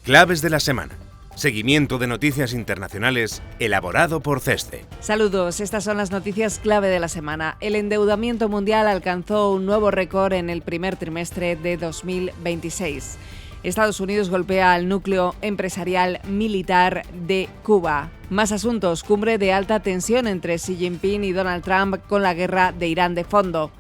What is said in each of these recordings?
Claves de la semana. Seguimiento de noticias internacionales elaborado por CESCE. Saludos, estas son las noticias clave de la semana. El endeudamiento mundial alcanzó un nuevo récord en el primer trimestre de 2026. Estados Unidos golpea al núcleo empresarial militar de Cuba. Más asuntos, cumbre de alta tensión entre Xi Jinping y Donald Trump con la guerra de Irán de fondo.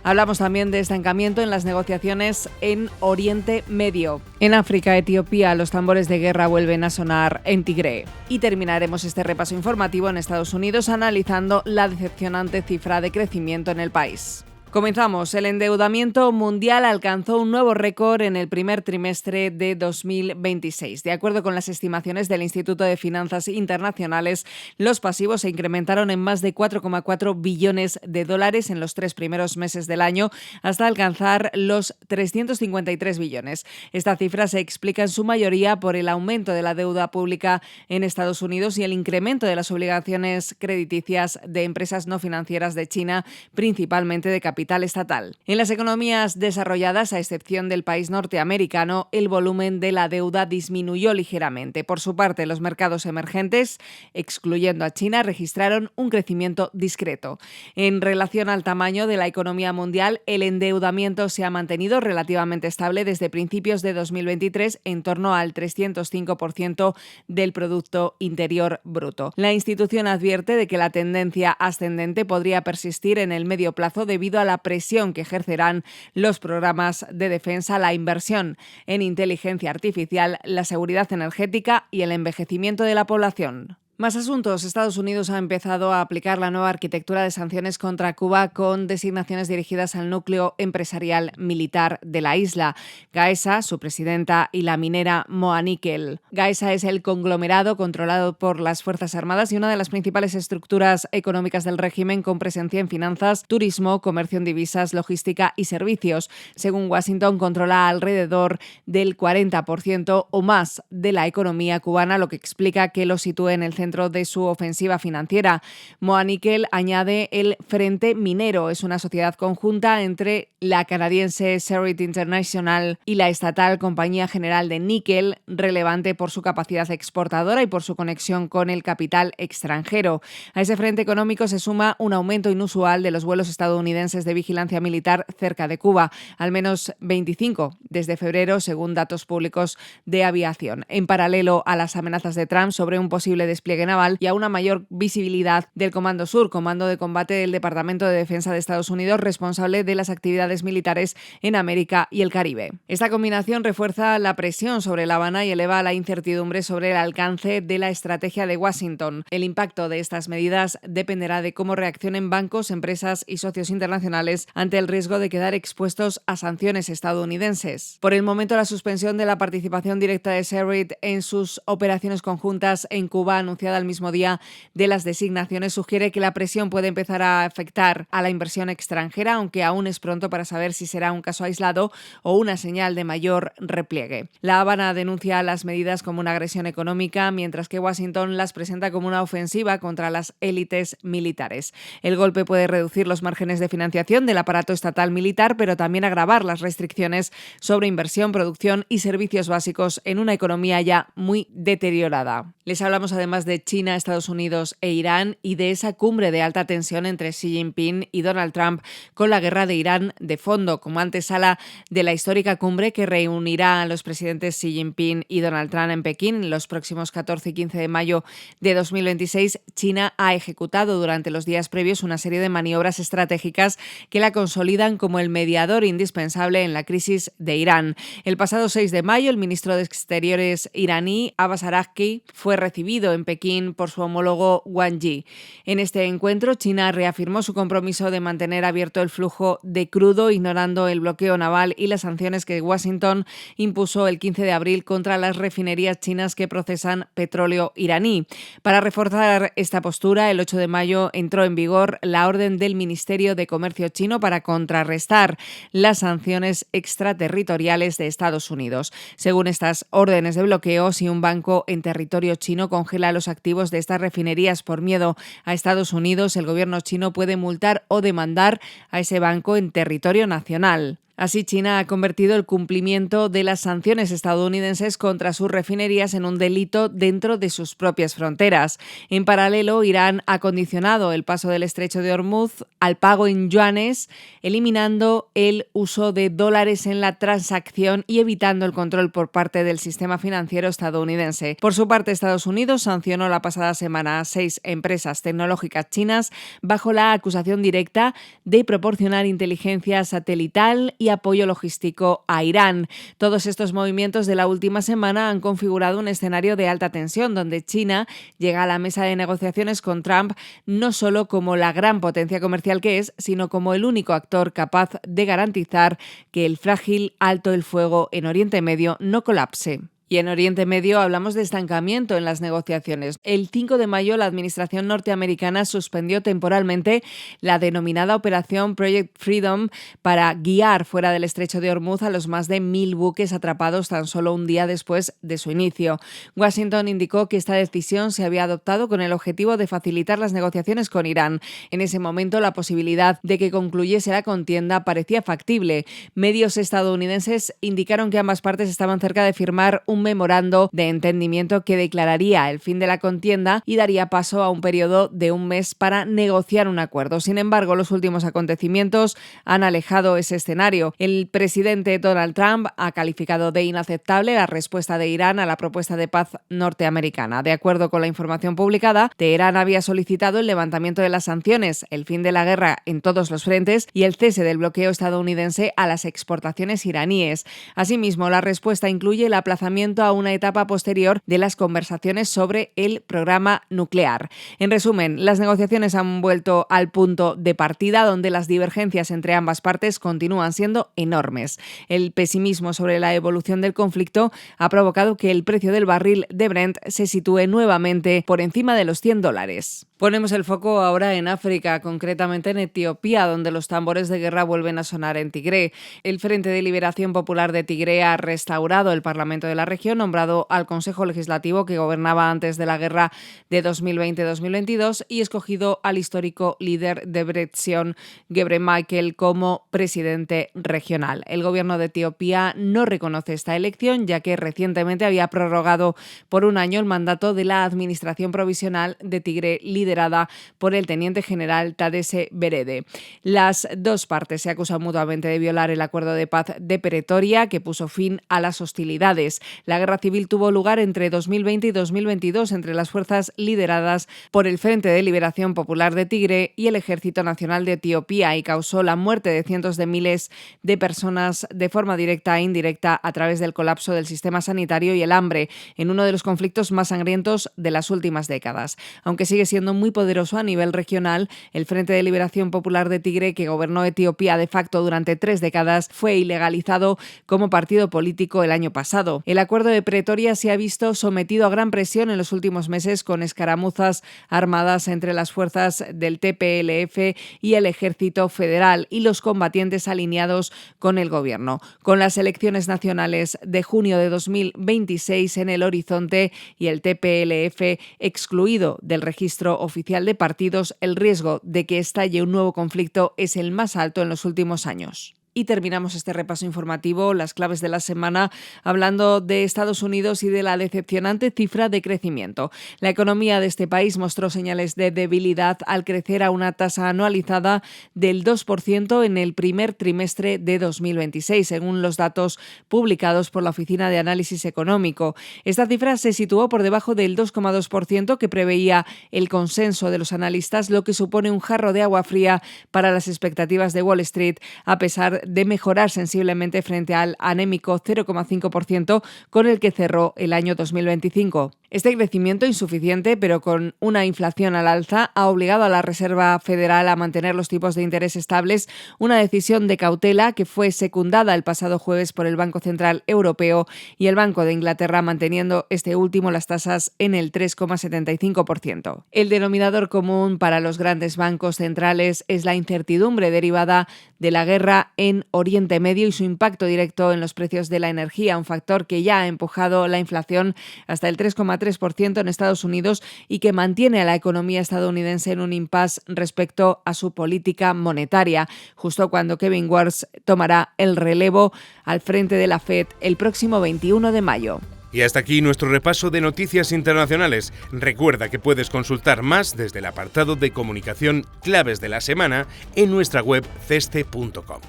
Hablamos también de estancamiento en las negociaciones en Oriente Medio. En África, Etiopía, los tambores de guerra vuelven a sonar en Tigré. Y terminaremos este repaso informativo en Estados Unidos analizando la decepcionante cifra de crecimiento en el país. Comenzamos. El endeudamiento mundial alcanzó un nuevo récord en el primer trimestre de 2026. De acuerdo con las estimaciones del Instituto de Finanzas Internacionales, los pasivos se incrementaron en más de 4,4 billones de dólares en los 3 primeros meses del año, hasta alcanzar los 353 billones. Esta cifra se explica en su mayoría por el aumento de la deuda pública en Estados Unidos y el incremento de las obligaciones crediticias de empresas no financieras de China, principalmente de capital estatal. En las economías desarrolladas, a excepción del país norteamericano, el volumen de la deuda disminuyó ligeramente. Por su parte, los mercados emergentes, excluyendo a China, registraron un crecimiento discreto. En relación al tamaño de la economía mundial, el endeudamiento se ha mantenido relativamente estable desde principios de 2023, en torno al 305% del Producto Interior Bruto. La institución advierte de que la tendencia ascendente podría persistir en el medio plazo debido a la presión que ejercerán los programas de defensa, la inversión en inteligencia artificial, la seguridad energética y el envejecimiento de la población. Más asuntos. Estados Unidos ha empezado a aplicar la nueva arquitectura de sanciones contra Cuba con designaciones dirigidas al núcleo empresarial militar de la isla. Gaesa, su presidenta, y la minera Moa Nickel. Gaesa es el conglomerado controlado por las Fuerzas Armadas y una de las principales estructuras económicas del régimen, con presencia en finanzas, turismo, comercio en divisas, logística y servicios. Según Washington, controla alrededor del 40% o más de la economía cubana, lo que explica que lo sitúe en el centro de su ofensiva financiera. Moa Nickel añade el Frente Minero. Es una sociedad conjunta entre la canadiense Sherritt International y la estatal Compañía General de Níquel, relevante por su capacidad exportadora y por su conexión con el capital extranjero. A ese frente económico se suma un aumento inusual de los vuelos estadounidenses de vigilancia militar cerca de Cuba, al menos 25 desde febrero, según datos públicos de aviación. En paralelo a las amenazas de Trump sobre un posible despliegue naval y a una mayor visibilidad del Comando Sur, comando de combate del Departamento de Defensa de Estados Unidos, responsable de las actividades militares en América y el Caribe. Esta combinación refuerza la presión sobre La Habana y eleva la incertidumbre sobre el alcance de la estrategia de Washington. El impacto de estas medidas dependerá de cómo reaccionen bancos, empresas y socios internacionales ante el riesgo de quedar expuestos a sanciones estadounidenses. Por el momento, la suspensión de la participación directa de Sherritt en sus operaciones conjuntas en Cuba, anunciada al mismo día de las designaciones, sugiere que la presión puede empezar a afectar a la inversión extranjera, aunque aún es pronto para saber si será un caso aislado o una señal de mayor repliegue. La Habana denuncia las medidas como una agresión económica, mientras que Washington las presenta como una ofensiva contra las élites militares. El golpe puede reducir los márgenes de financiación del aparato estatal militar, pero también agravar las restricciones sobre inversión, producción y servicios básicos en una economía ya muy deteriorada. Les hablamos además de China, Estados Unidos e Irán y de esa cumbre de alta tensión entre Xi Jinping y Donald Trump con la guerra de Irán de fondo, como antesala de la histórica cumbre que reunirá a los presidentes Xi Jinping y Donald Trump en Pekín los próximos 14 y 15 de mayo de 2026. China ha ejecutado durante los días previos una serie de maniobras estratégicas que la consolidan como el mediador indispensable en la crisis de Irán. El pasado 6 de mayo, el ministro de Exteriores iraní, Abbas Araghchi, fue recibido en Pekín por su homólogo Wang Yi. En este encuentro, China reafirmó su compromiso de mantener abierto el flujo de crudo, ignorando el bloqueo naval y las sanciones que Washington impuso el 15 de abril contra las refinerías chinas que procesan petróleo iraní. Para reforzar esta postura, el 8 de mayo entró en vigor la orden del Ministerio de Comercio chino para contrarrestar las sanciones extraterritoriales de Estados Unidos. Según estas órdenes de bloqueo, si un banco en territorio chino congela los activos de estas refinerías por miedo a Estados Unidos, el gobierno chino puede multar o demandar a ese banco en territorio nacional. Así, China ha convertido el cumplimiento de las sanciones estadounidenses contra sus refinerías en un delito dentro de sus propias fronteras. En paralelo, Irán ha condicionado el paso del estrecho de Hormuz al pago en yuanes, eliminando el uso de dólares en la transacción y evitando el control por parte del sistema financiero estadounidense. Por su parte, Estados Unidos sancionó la pasada semana a 6 empresas tecnológicas chinas bajo la acusación directa de proporcionar inteligencia satelital y apoyo logístico a Irán. Todos estos movimientos de la última semana han configurado un escenario de alta tensión donde China llega a la mesa de negociaciones con Trump no solo como la gran potencia comercial que es, sino como el único actor capaz de garantizar que el frágil alto el fuego en Oriente Medio no colapse. Y en Oriente Medio hablamos de estancamiento en las negociaciones. El 5 de mayo la administración norteamericana suspendió temporalmente la denominada Operación Project Freedom para guiar fuera del estrecho de Hormuz a los más de 1.000 buques atrapados tan solo un día después de su inicio. Washington indicó que esta decisión se había adoptado con el objetivo de facilitar las negociaciones con Irán. En ese momento la posibilidad de que concluyese la contienda parecía factible. Medios estadounidenses indicaron que ambas partes estaban cerca de firmar un memorando de entendimiento que declararía el fin de la contienda y daría paso a un periodo de un mes para negociar un acuerdo. Sin embargo, los últimos acontecimientos han alejado ese escenario. El presidente Donald Trump ha calificado de inaceptable la respuesta de Irán a la propuesta de paz norteamericana. De acuerdo con la información publicada, Teherán había solicitado el levantamiento de las sanciones, el fin de la guerra en todos los frentes y el cese del bloqueo estadounidense a las exportaciones iraníes. Asimismo, la respuesta incluye el aplazamiento a una etapa posterior de las conversaciones sobre el programa nuclear. En resumen, las negociaciones han vuelto al punto de partida donde las divergencias entre ambas partes continúan siendo enormes. El pesimismo sobre la evolución del conflicto ha provocado que el precio del barril de Brent se sitúe nuevamente por encima de los $100. Ponemos el foco ahora en África, concretamente en Etiopía, donde los tambores de guerra vuelven a sonar en Tigré. El Frente de Liberación Popular de Tigré ha restaurado el Parlamento de la región, nombrado al Consejo Legislativo que gobernaba antes de la guerra de 2020-2022 y escogido al histórico líder Debretsion Gebremichael como presidente regional. El gobierno de Etiopía no reconoce esta elección, ya que recientemente había prorrogado por un año el mandato de la administración provisional de Tigré, liderada por el teniente general Tadesse Berede. Las dos partes se acusan mutuamente de violar el acuerdo de paz de Pretoria, que puso fin a las hostilidades. La guerra civil tuvo lugar entre 2020 y 2022 entre las fuerzas lideradas por el Frente de Liberación Popular de Tigré y el Ejército Nacional de Etiopía y causó la muerte de cientos de miles de personas de forma directa e indirecta a través del colapso del sistema sanitario y el hambre, en uno de los conflictos más sangrientos de las últimas décadas. Aunque sigue siendo muy poderoso a nivel regional, el Frente de Liberación Popular de Tigré, que gobernó Etiopía de facto durante 3 décadas, fue ilegalizado como partido político el año pasado. El acuerdo de Pretoria se ha visto sometido a gran presión en los últimos meses con escaramuzas armadas entre las fuerzas del TPLF y el Ejército Federal y los combatientes alineados con el gobierno. Con las elecciones nacionales de junio de 2026 en el horizonte y el TPLF excluido del registro oficial de partidos, el riesgo de que estalle un nuevo conflicto es el más alto en los últimos años. Y terminamos este repaso informativo, las claves de la semana, hablando de Estados Unidos y de la decepcionante cifra de crecimiento. La economía de este país mostró señales de debilidad al crecer a una tasa anualizada del 2% en el primer trimestre de 2026, según los datos publicados por la Oficina de Análisis Económico. Esta cifra se situó por debajo del 2,2% que preveía el consenso de los analistas, lo que supone un jarro de agua fría para las expectativas de Wall Street, a pesar de mejorar sensiblemente frente al anémico 0,5% con el que cerró el año 2025. Este crecimiento insuficiente, pero con una inflación al alza, ha obligado a la Reserva Federal a mantener los tipos de interés estables, una decisión de cautela que fue secundada el pasado jueves por el Banco Central Europeo y el Banco de Inglaterra, manteniendo este último las tasas en el 3,75%. El denominador común para los grandes bancos centrales es la incertidumbre derivada de la guerra en en Oriente Medio y su impacto directo en los precios de la energía, un factor que ya ha empujado la inflación hasta el 3,3% en Estados Unidos y que mantiene a la economía estadounidense en un impasse respecto a su política monetaria, justo cuando Kevin Warsh tomará el relevo al frente de la Fed el próximo 21 de mayo. Y hasta aquí nuestro repaso de noticias internacionales. Recuerda que puedes consultar más desde el apartado de comunicación Claves de la Semana en nuestra web ceste.com.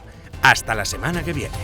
Hasta la semana que viene.